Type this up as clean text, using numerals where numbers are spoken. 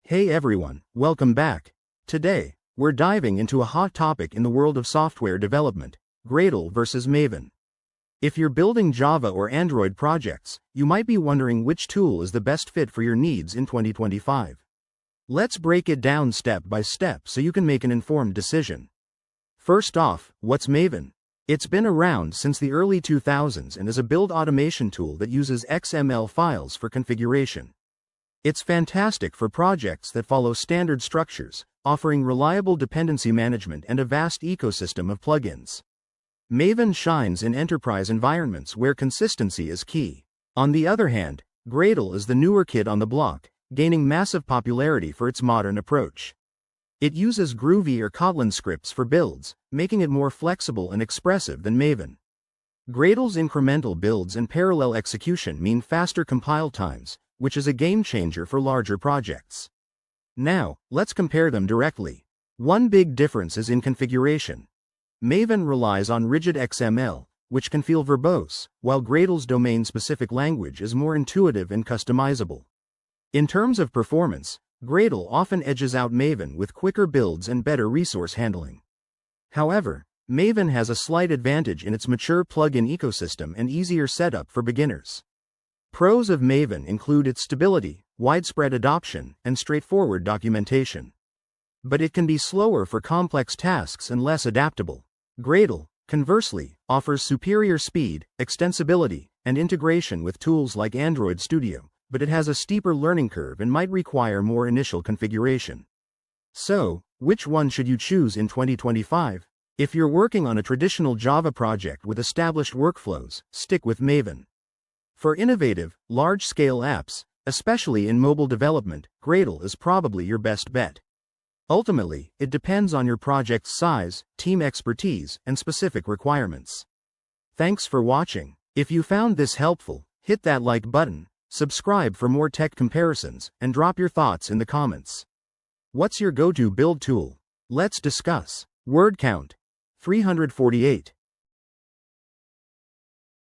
Hey everyone, welcome back. Today, we're diving into a hot topic in the world of software development, Gradle versus Maven. If you're building Java or Android projects, you might be wondering which tool is the best fit for your needs in 2025. Let's break it down step by step so you can make an informed decision. First off, what's Maven? It's been around since the early 2000s and is a build automation tool that uses XML files for configuration. It's fantastic for projects that follow standard structures, offering reliable dependency management and a vast ecosystem of plugins. Maven shines in enterprise environments where consistency is key. On the other hand, Gradle is the newer kid on the block, gaining massive popularity for its modern approach. It uses Groovy or Kotlin scripts for builds, making it more flexible and expressive than Maven. Gradle's incremental builds and parallel execution mean faster compile times, which is a game changer for larger projects. Now, let's compare them directly. One big difference is in configuration. Maven relies on rigid XML, which can feel verbose, while Gradle's domain-specific language is more intuitive and customizable. In terms of performance, Gradle often edges out Maven with quicker builds and better resource handling. However, Maven has a slight advantage in its mature plugin ecosystem and easier setup for beginners. Pros of Maven include its stability, widespread adoption, and straightforward documentation. But it can be slower for complex tasks and less adaptable. Gradle, conversely, offers superior speed, extensibility, and integration with tools like Android Studio, but it has a steeper learning curve and might require more initial configuration. So, which one should you choose in 2025? If you're working on a traditional Java project with established workflows, stick with Maven. For innovative, large-scale apps, especially in mobile development, Gradle is probably your best bet. Ultimately, it depends on your project's size, team expertise, and specific requirements. Thanks for watching. If you found this helpful, hit that like button, subscribe for more tech comparisons, and drop your thoughts in the comments. What's your go-to build tool? Let's discuss. Word count: 348.